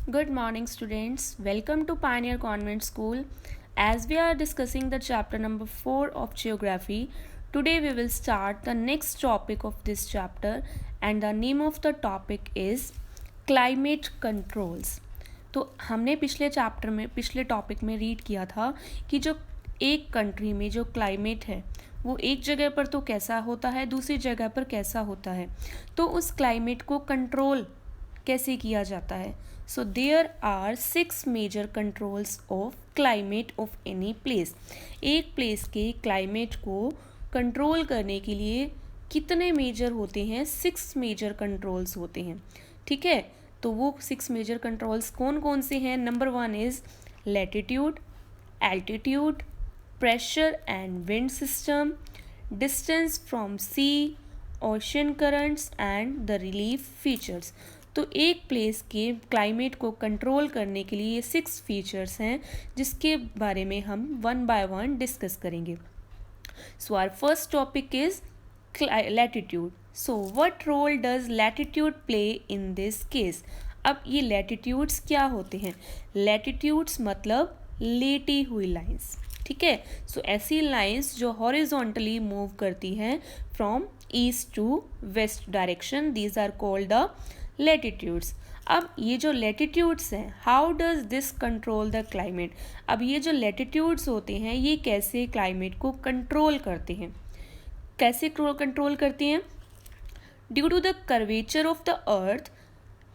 Good morning, students. Welcome to Pioneer Convent School. As we are discussing the chapter number 4 of Geography, today we will start the next topic of this chapter, and the name of the topic is Climate Controls. तो हमने पिछले topic में read किया था कि जो एक country में जो क्लाइमेट है वो एक जगह पर तो कैसा होता है, दूसरी जगह पर कैसा होता है, तो उस क्लाइमेट को कंट्रोल कैसे किया जाता है. So there are 6 major controls of climate of any place. एक प्लेस के क्लाइमेट को कंट्रोल करने के लिए कितने मेजर होते हैं? 6 मेजर कंट्रोल्स होते हैं. ठीक है, तो वो 6 मेजर कंट्रोल्स कौन कौन से हैं? Number 1 is latitude, altitude, pressure and wind system, distance from sea, ocean currents and the relief features. तो एक प्लेस के क्लाइमेट को कंट्रोल करने के लिए ये 6 फीचर्स हैं जिसके बारे में हम वन बाय वन डिस्कस करेंगे. So our first topic is latitude. So what role does latitude play in this case? अब ये लैटिट्यूड्स क्या होते हैं? लैटिट्यूड्स मतलब लेटी हुई लाइंस. ठीक है, सो ऐसी लाइंस जो हॉरिजॉन्टली मूव करती हैं from east to west direction, these are called the latitudes. अब ये जो लैटिट्यूड्स हैं, how does this control the climate? अब ये जो लैटिट्यूड्स होते हैं ये कैसे क्लाइमेट को कंट्रोल करते हैं? कैसे कंट्रोल करते हैं? Due to the curvature of the earth,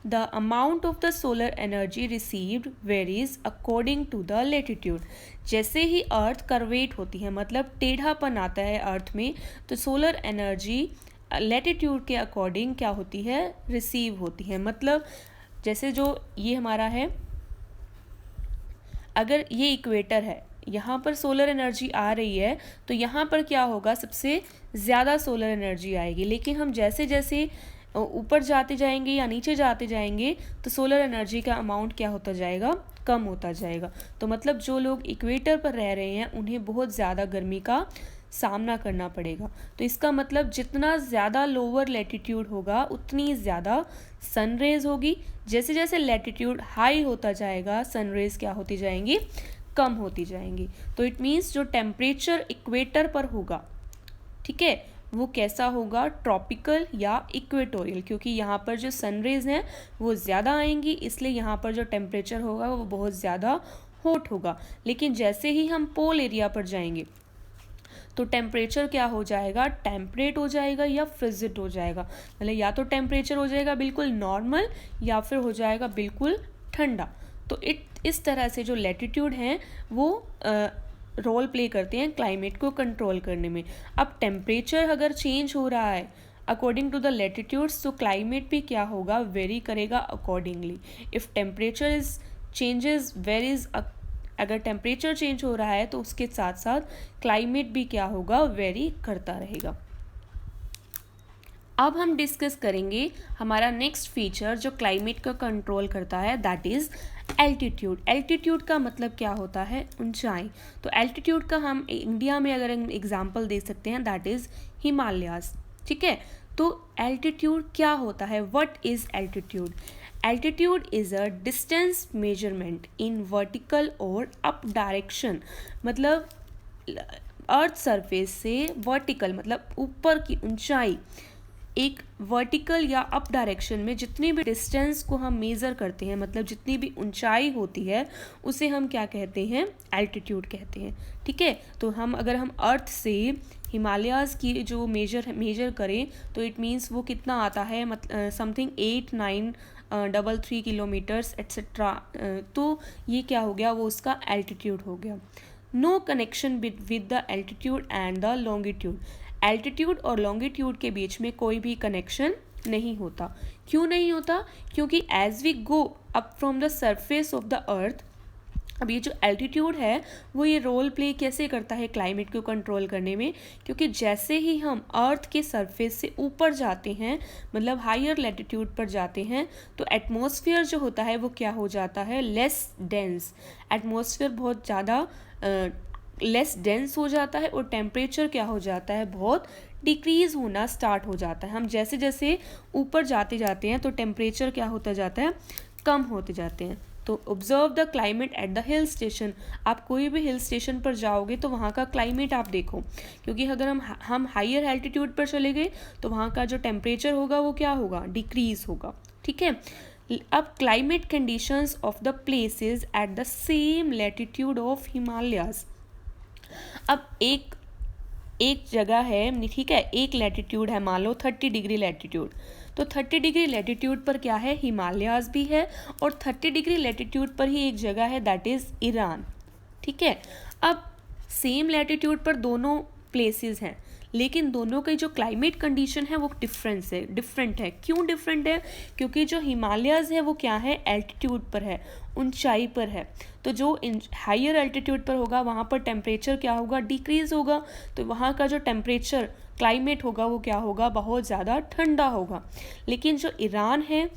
the amount of the solar energy received varies according to the latitude. जैसे ही अर्थ कर्वेट होती है, मतलब टेढ़ापन आता है अर्थ में, तो सोलर एनर्जी लैटिट्यूड के अकॉर्डिंग क्या होती है? रिसीव होती है. मतलब जैसे जो ये हमारा है, अगर ये इक्वेटर है, यहाँ पर सोलर एनर्जी आ रही है, तो यहाँ पर क्या होगा? सबसे ज़्यादा सोलर एनर्जी आएगी. लेकिन हम जैसे जैसे ऊपर जाते जाएंगे या नीचे जाते जाएंगे तो सोलर एनर्जी का अमाउंट क्या होता जाएगा? कम होता जाएगा. तो मतलब जो लोग इक्वेटर पर रह रहे हैं उन्हें बहुत ज़्यादा गर्मी का सामना करना पड़ेगा. तो इसका मतलब जितना ज़्यादा लोअर लैटिट्यूड होगा उतनी ज़्यादा सनरेज होगी. जैसे जैसे लैटिट्यूड हाई होता जाएगा सनरेज क्या होती जाएंगी? कम होती जाएंगी. तो इट मीन्स जो टेम्परेचर इक्वेटर पर होगा, ठीक है, वो कैसा होगा? ट्रॉपिकल या इक्वेटोरियल, क्योंकि यहाँ पर जो सनरेज हैं वो ज़्यादा आएंगी, इसलिए यहाँ पर जो टेम्परेचर होगा वो बहुत ज़्यादा हॉट होगा. लेकिन जैसे ही हम पोल एरिया पर जाएंगे तो टेम्परेचर क्या हो जाएगा? टेम्परेट हो जाएगा या फ्रिजिड हो जाएगा. मतलब या तो टेम्परेचर हो जाएगा बिल्कुल नॉर्मल या फिर हो जाएगा बिल्कुल ठंडा. तो इस तरह से जो लैटिट्यूड हैं वो रोल प्ले करते हैं क्लाइमेट को कंट्रोल करने में. अब टेम्परेचर अगर चेंज हो रहा है अकॉर्डिंग टू द लैटिट्यूड्स, तो क्लाइमेट भी क्या होगा? वेरी करेगा accordingly. If temperature is changes varies, अगर टेम्परेचर चेंज हो रहा है तो उसके साथ साथ क्लाइमेट भी क्या होगा? वेरी करता रहेगा. अब हम डिस्कस करेंगे हमारा नेक्स्ट फीचर जो क्लाइमेट का कंट्रोल करता है, दैट इज़ एल्टीट्यूड. एल्टीट्यूड का मतलब क्या होता है? ऊंचाई. तो एल्टीट्यूड का हम इंडिया में अगर एग्जांपल दे सकते हैं, दैट इज़ हिमालयाज. ठीक है, तो एल्टीट्यूड क्या होता है? What is altitude? Altitude is a distance measurement in vertical or up direction. मतलब अर्थ सरफेस से वर्टिकल मतलब ऊपर की ऊंचाई, एक वर्टिकल या अप डायरेक्शन में जितनी भी डिस्टेंस को हम मेज़र करते हैं, मतलब जितनी भी ऊंचाई होती है उसे हम क्या कहते हैं? एल्टीट्यूड कहते हैं. ठीक है, तो अगर हम अर्थ से हिमालयाज़ की जो मेजर करें तो इट मीन्स वो कितना आता है? Something 8-9-3 kilometres etcetera. तो ये क्या हो गया? वो उसका एल्टीट्यूड हो गया. No connection with the altitude and the longitude. Altitude और लॉन्गिट्यूड के बीच में कोई भी कनेक्शन नहीं होता. क्यों नहीं होता? क्योंकि as we go up from the surface of the earth, अब ये जो एल्टीट्यूड है वो ये रोल प्ले कैसे करता है क्लाइमेट को कंट्रोल करने में? क्योंकि जैसे ही हम अर्थ के सरफेस से ऊपर जाते हैं, मतलब हायर लैटिट्यूड पर जाते हैं, तो एटमॉस्फेयर जो होता है वो क्या हो जाता है? Less dense. एटमॉस्फेयर बहुत ज़्यादा लेस डेंस हो जाता है और टेम्परेचर क्या हो जाता है? बहुत डिक्रीज़ होना स्टार्ट हो जाता है. हम जैसे जैसे ऊपर जाते जाते हैं तो टेम्परेचर क्या होता जाता है? कम होते जाते हैं। तो observe the climate at the hill station, आप कोई भी हिल स्टेशन पर जाओगे तो वहाँ का क्लाइमेट आप देखो, क्योंकि अगर हम हाइयर एल्टीट्यूड पर चले गए तो वहाँ का जो टेम्परेचर होगा वो क्या होगा, डिक्रीज होगा। ठीक है, अब climate conditions of the places at the same latitude of Himalayas. अब एक जगह है, ठीक है, एक लैटिट्यूड है, मान लो 30 डिग्री लैटिट्यूड, तो 30 डिग्री लैटिट्यूड पर क्या है, हिमालयाज भी है, और 30 डिग्री लैटिट्यूड पर ही एक जगह है दैट इज़ ईरान। ठीक है, अब सेम लैटिट्यूड पर दोनों प्लेसेस हैं, लेकिन दोनों की जो क्लाइमेट कंडीशन है वो डिफरेंट है। क्यों डिफरेंट है, क्योंकि जो हिमालयाज है वो क्या है, एल्टीट्यूड पर है, ऊंचाई पर है। तो जो हाइयर एल्टीट्यूड पर होगा वहाँ पर टेम्परेचर क्या होगा, डिक्रीज होगा, तो वहाँ का जो टेम्परेचर क्लाइमेट होगा वो क्या होगा, बहुत ज़्यादा ठंडा होगा। लेकिन जो ईरान है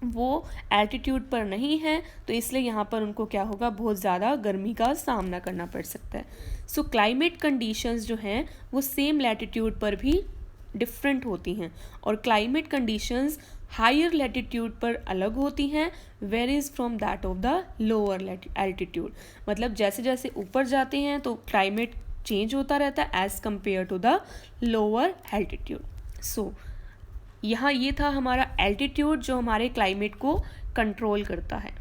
वो एल्टीट्यूड पर नहीं है, तो इसलिए यहाँ पर उनको क्या होगा, बहुत ज़्यादा गर्मी का सामना करना पड़ सकता है। सो क्लाइमेट कंडीशंस जो हैं वो सेम लैटिट्यूड पर भी डिफरेंट होती हैं, और क्लाइमेट कंडीशंस हायर लैटिट्यूड पर अलग होती हैं varies from that of the lower altitude. मतलब जैसे जैसे ऊपर जाते हैं तो क्लाइमेट चेंज होता रहता है as compare to the lower altitude. So यहाँ ये था हमारा एल्टीट्यूड जो हमारे क्लाइमेट को कंट्रोल करता है।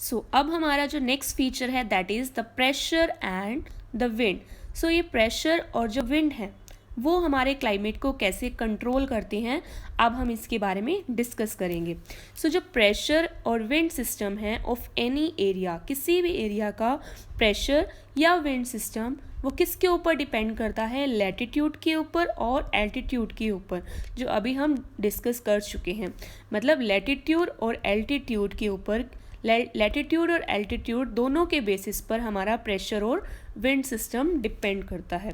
सो अब हमारा जो नेक्स्ट फीचर है that is the pressure and the wind. So ये प्रेशर और जो विंड है वो हमारे क्लाइमेट को कैसे कंट्रोल करते हैं, अब हम इसके बारे में डिस्कस करेंगे। सो जो प्रेशर और विंड सिस्टम है ऑफ एनी एरिया, किसी भी एरिया का प्रेशर या विंड सिस्टम वो किसके ऊपर डिपेंड करता है, लैटिट्यूड के ऊपर और एल्टीट्यूड के ऊपर, जो अभी हम डिस्कस कर चुके हैं। मतलब लैटिट्यूड और एल्टीट्यूड के ऊपर, लैटिट्यूड और एल्टीट्यूड दोनों के बेसिस पर हमारा प्रेशर और विंड सिस्टम डिपेंड करता है।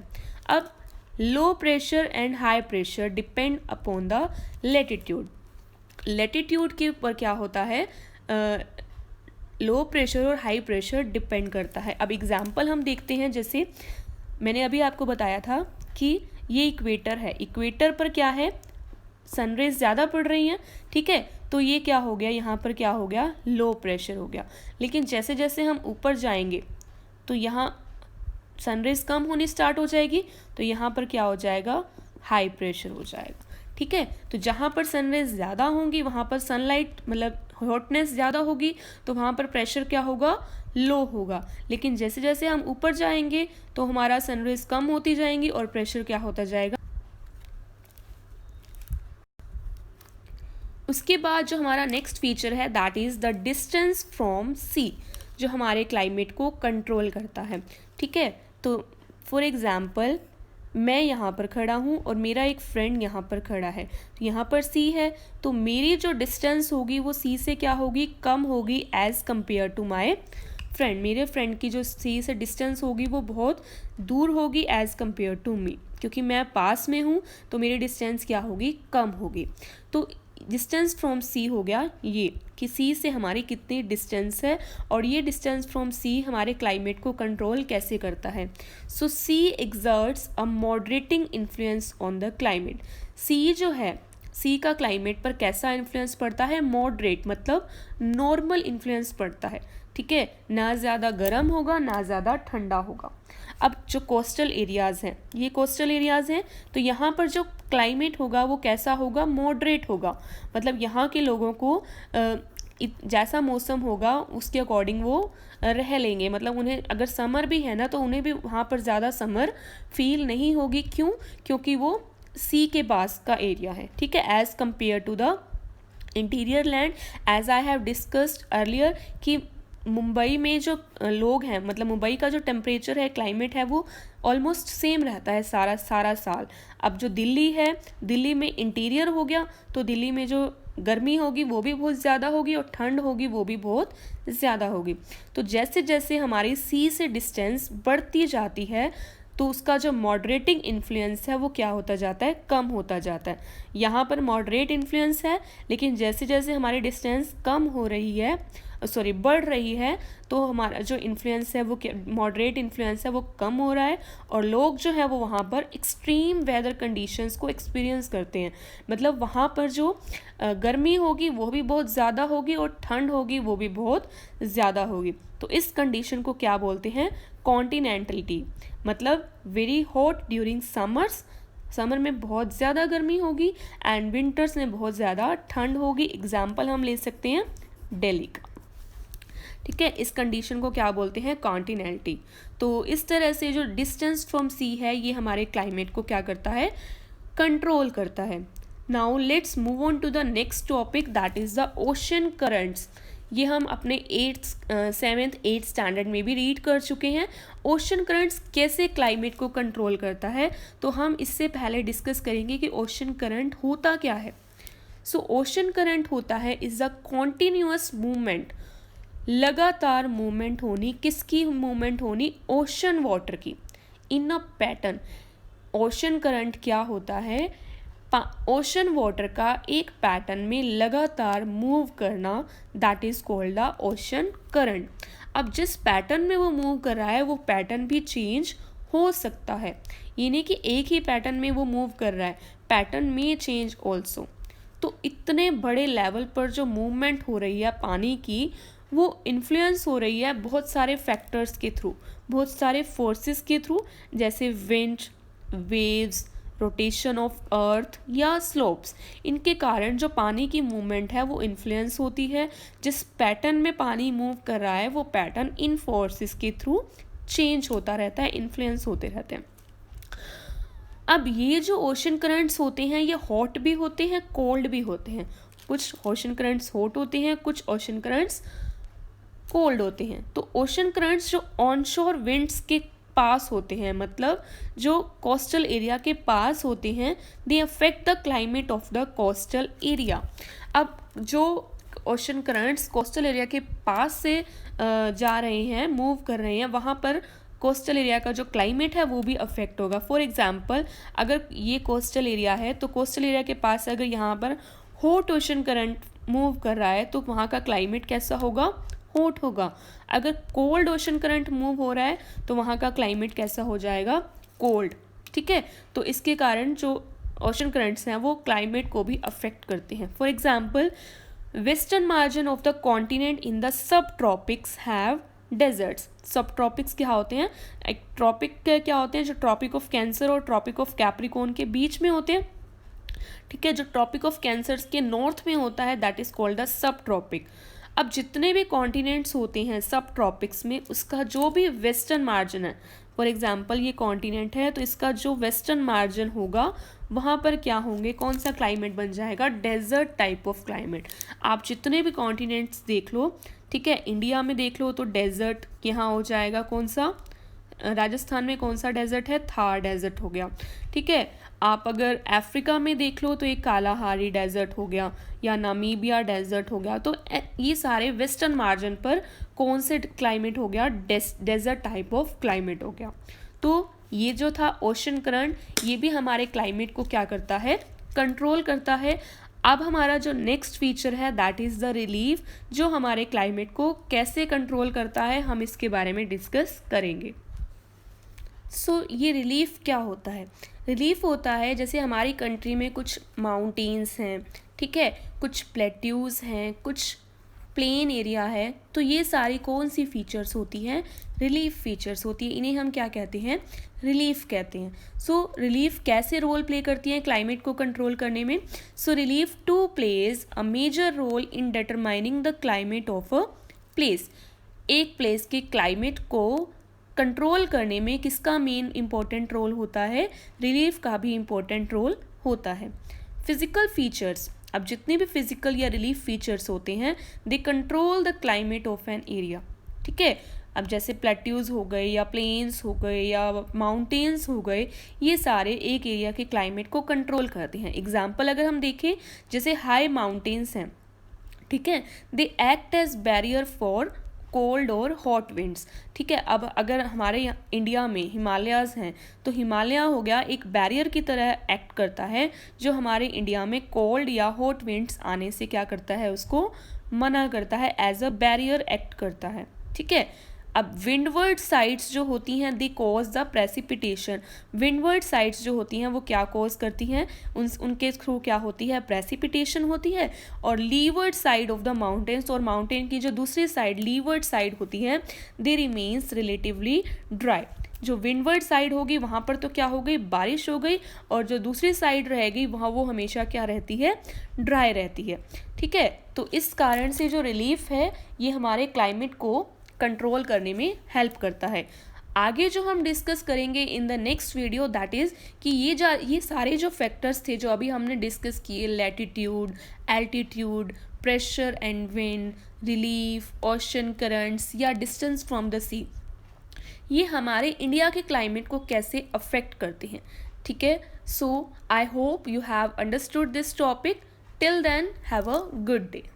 अब low pressure and high pressure depend upon the latitude. Latitude के ऊपर क्या होता है, लो प्रेशर और हाई प्रेशर डिपेंड करता है। अब एग्जांपल हम देखते हैं, जैसे मैंने अभी आपको बताया था कि ये इक्वेटर है, इक्वेटर पर क्या है, सनरेज ज़्यादा पड़ रही हैं, ठीक है, तो ये क्या हो गया, यहाँ पर क्या हो गया, लो प्रेशर हो गया। लेकिन जैसे जैसे हम ऊपर जाएंगे तो यहाँ सनरेज कम होनी स्टार्ट हो जाएगी, तो यहाँ पर क्या हो जाएगा, हाई प्रेशर हो जाएगा। ठीक है, तो जहाँ पर सनरेज ज़्यादा होंगी वहाँ पर सनलाइट मतलब हॉटनेस ज़्यादा होगी, तो वहाँ पर प्रेशर क्या होगा, लो होगा। लेकिन जैसे जैसे हम ऊपर जाएंगे तो हमारा सनरेज कम होती जाएंगी और प्रेशर क्या होता जाएगा। उसके बाद जो हमारा नेक्स्ट फीचर है that is the distance from sea, जो हमारे क्लाइमेट को कंट्रोल करता है। ठीक है, तो फॉर एग्ज़ाम्पल मैं यहाँ पर खड़ा हूँ और मेरा एक फ्रेंड यहाँ पर खड़ा है, तो यहाँ पर सी है, तो मेरी जो डिस्टेंस होगी वो सी से क्या होगी, कम होगी as compared to my friend. मेरे फ्रेंड की जो सी से डिस्टेंस होगी वो बहुत दूर होगी एज़ कम्पेयर टू मी, क्योंकि मैं पास में हूँ तो मेरी डिस्टेंस क्या होगी, कम होगी। तो डिस्टेंस फ्रॉम सी हो गया ये कि सी से हमारी कितनी डिस्टेंस है, और ये डिस्टेंस फ्रॉम सी हमारे क्लाइमेट को कंट्रोल कैसे करता है। So sea exerts a moderating influence on the climate. Sea जो है, सी का क्लाइमेट पर कैसा इन्फ्लुएंस पड़ता है, मॉडरेट मतलब नॉर्मल इन्फ्लुएंस पड़ता है। ठीक है, ना ज़्यादा गर्म होगा ना ज़्यादा ठंडा होगा। अब जो कोस्टल एरियाज़ हैं, ये कोस्टल एरियाज़ हैं, तो यहाँ पर जो क्लाइमेट होगा वो कैसा होगा, मॉडरेट होगा। मतलब यहाँ के लोगों को जैसा मौसम होगा उसके अकॉर्डिंग वो रह लेंगे। मतलब उन्हें अगर समर भी है ना तो उन्हें भी वहाँ पर ज़्यादा समर फील नहीं होगी। क्यों, क्योंकि वो सी के पास का एरिया है। ठीक है, as compared to the interior land, as I have discussed earlier कि मुंबई में जो लोग हैं, मतलब मुंबई का जो टेम्परेचर है, क्लाइमेट है, वो ऑलमोस्ट सेम रहता है सारा साल। अब जो दिल्ली है, दिल्ली में इंटीरियर हो गया, तो दिल्ली में जो गर्मी होगी वो भी बहुत ज़्यादा होगी और ठंड होगी वो भी बहुत ज़्यादा होगी। तो जैसे जैसे हमारी सी से डिस्टेंस बढ़ती जाती है तो उसका जो मॉडरेटिंग इन्फ्लुएंस है वो क्या होता जाता है, कम होता जाता है। यहाँ पर मॉडरेट इन्फ्लुएंस है, लेकिन जैसे जैसे हमारी डिस्टेंस कम हो रही है, बढ़ रही है, तो हमारा जो इन्फ्लुएंस है वो मॉडरेट इन्फ्लुएंस है वो कम हो रहा है, और लोग जो है वो वहाँ पर एक्सट्रीम वेदर कंडीशंस को एक्सपीरियंस करते हैं। मतलब वहाँ पर जो गर्मी होगी वो भी बहुत ज़्यादा होगी और ठंड होगी वो भी बहुत ज़्यादा होगी। तो इस कंडीशन को क्या बोलते हैं, कॉन्टिनेंटलिटी। मतलब very hot during summers, summer में बहुत ज़्यादा गर्मी होगी, एंड विंटर्स में बहुत ज़्यादा ठंड होगी। एग्जाम्पल हम ले सकते हैं दिल्ली का। ठीक है, इस कंडीशन को क्या बोलते हैं, कॉन्टिनेंटली। तो इस तरह से जो डिस्टेंस फ्रॉम सी है ये हमारे क्लाइमेट को क्या करता है, कंट्रोल करता है। Now let's move on to the next topic, that is the ocean currents. ये हम अपने 7th 8th स्टैंडर्ड में भी रीड कर चुके हैं। ओशन करंट्स कैसे क्लाइमेट को कंट्रोल करता है, तो हम इससे पहले डिस्कस करेंगे कि ओशन करंट होता क्या है। सो ओशन करंट होता है इज द कॉन्टिन्यूअस मूवमेंट, लगातार मूवमेंट होनी, किसकी मूवमेंट होनी, ओशन वाटर की, इन अ पैटर्न। ओशन करंट क्या होता है, ओशन वाटर का एक पैटर्न में लगातार मूव करना, that is called the ocean current. अब जिस पैटर्न में वो मूव कर रहा है वो पैटर्न भी चेंज हो सकता है, ये नहीं कि एक ही पैटर्न में वो मूव कर रहा है, पैटर्न में चेंज ऑल्सो। तो इतने बड़े लेवल पर जो मूवमेंट हो रही है पानी की, वो इन्फ्लुएंस हो रही है बहुत सारे फैक्टर्स के थ्रू, बहुत सारे फोर्सेस के थ्रू, जैसे wind, waves, rotation of earth या स्लोप्स। इनके कारण जो पानी की मूवमेंट है वो इन्फ्लुएंस होती है। जिस पैटर्न में पानी मूव कर रहा है वो पैटर्न इन फोर्सेस के थ्रू चेंज होता रहता है, इन्फ्लुएंस होते रहते हैं। अब ये जो ओशन करंट्स होते हैं ये हॉट भी होते हैं, कोल्ड भी होते हैं। कुछ ओशन करंट्स हॉट होते हैं, कुछ ओशन करंट्स कोल्ड होते हैं। तो ओशन करंट्स जो ऑनशोर विंड्स के पास होते हैं, मतलब जो कोस्टल एरिया के पास होते हैं, they affect the climate of the coastal area. अब जो ओशन करंट्स कोस्टल एरिया के पास से जा रहे हैं, मूव कर रहे हैं, वहाँ पर कोस्टल एरिया का जो क्लाइमेट है वो भी अफेक्ट होगा। फॉर एग्जांपल, अगर ये कोस्टल एरिया है तो कोस्टल एरिया के पास अगर यहाँ पर हॉट ओशन करंट मूव कर रहा है तो वहाँ का क्लाइमेट कैसा होगा, हॉट होगा। अगर कोल्ड ओशन करंट मूव हो रहा है तो वहाँ का क्लाइमेट कैसा हो जाएगा, कोल्ड। ठीक है, तो इसके कारण जो ओशन करंट्स हैं वो क्लाइमेट को भी अफेक्ट करते हैं। For example, western margin of the continent in the sub tropics have deserts. Sub tropics क्या होते हैं, एक ट्रॉपिक क्या होते हैं, जो ट्रॉपिक ऑफ कैंसर और ट्रॉपिक ऑफ कैप्रिकॉर्न के बीच में होते हैं। ठीक है, जो ट्रॉपिक ऑफ कैंसर के नॉर्थ में होता है that is called the sub tropic. अब जितने भी कॉन्टिनेंट्स होते हैं सब ट्रॉपिक्स में, उसका जो भी वेस्टर्न मार्जिन है, फॉर एग्जांपल ये कॉन्टिनेंट है तो इसका जो वेस्टर्न मार्जिन होगा वहाँ पर क्या होंगे, कौन सा क्लाइमेट बन जाएगा, डेजर्ट टाइप ऑफ क्लाइमेट। आप जितने भी कॉन्टिनेंट्स देख लो, ठीक है, इंडिया में देख लो तो डेजर्ट यहाँ हो जाएगा, कौन सा, राजस्थान में कौन सा डेजर्ट है, थार डेजर्ट हो गया। ठीक है, आप अगर अफ्रीका में देख लो तो एक कालाहारी डेजर्ट हो गया या नामीबिया डेजर्ट हो गया। तो ये सारे वेस्टर्न मार्जिन पर कौन से क्लाइमेट हो गया, डेजर्ट टाइप ऑफ क्लाइमेट हो गया। तो ये जो था ओशन करंट, ये भी हमारे क्लाइमेट को क्या करता है, कंट्रोल करता है। अब हमारा जो नेक्स्ट फीचर है दैट इज़ द रिलीफ, जो हमारे क्लाइमेट को कैसे कंट्रोल करता है हम इसके बारे में डिस्कस करेंगे। सो ये रिलीफ क्या होता है, रिलीफ होता है जैसे हमारी कंट्री में कुछ माउंटेन्स हैं, ठीक है, कुछ प्लेट्यूज़ हैं, कुछ प्लेन एरिया है, तो ये सारी कौन सी फीचर्स होती हैं, रिलीफ फीचर्स होती है। इन्हें हम क्या कहते हैं, रिलीफ कहते हैं। सो रिलीफ कैसे रोल प्ले करती है क्लाइमेट को कंट्रोल करने में। So relief too plays a major role in determining the climate of a place. एक प्लेस के क्लाइमेट को कंट्रोल करने में किसका मेन इंपॉर्टेंट रोल होता है, रिलीफ का भी इंपॉर्टेंट रोल होता है। फिजिकल फीचर्स, अब जितने भी फिजिकल या रिलीफ फीचर्स होते हैं they control the climate of an area. ठीक है, अब जैसे प्लेट्यूज हो गए या प्लेन्स हो गए या माउंटेन्स हो गए, ये सारे एक एरिया के क्लाइमेट को कंट्रोल करते हैं। एग्जाम्पल अगर हम देखें, जैसे हाई माउंटेन्स हैं, ठीक है, they act as barrier for cold और हॉट विंड्स। ठीक है, अब अगर हमारे इंडिया में हिमालयाज़ हैं तो हिमालय हो गया एक बैरियर की तरह एक्ट करता है, जो हमारे इंडिया में कोल्ड या हॉट विंड्स आने से क्या करता है, उसको मना करता है, एज अ बैरियर एक्ट करता है। ठीक है, अब विंडवर्ड साइड्स जो होती हैं they cause the precipitation. Windward sides जो होती हैं वो क्या कॉज करती हैं, उनके थ्रू क्या होती है, प्रेसिपिटेशन होती है। और levered side of the mountains, और माउंटेन की जो दूसरी साइड लीवर्ड साइड होती है, दे रिमेन्स रिलेटिवली ड्राई। जो विंडवर्ड साइड होगी वहाँ पर तो क्या हो गई, बारिश हो गई, और जो दूसरी साइड रहेगी वहाँ वो हमेशा क्या रहती है, ड्राई रहती है। ठीक है, तो इस कारण से जो रिलीफ है ये हमारे क्लाइमेट को कंट्रोल करने में हेल्प करता है। आगे जो हम डिस्कस करेंगे in the next video, that is कि ये सारे जो फैक्टर्स थे जो अभी हमने डिस्कस किए, latitude, altitude, pressure and wind, relief, ocean currents या डिस्टेंस फ्रॉम द सी, ये हमारे इंडिया के क्लाइमेट को कैसे अफेक्ट करते हैं। ठीक है, so I hope you have understood this topic. Till then have a good day.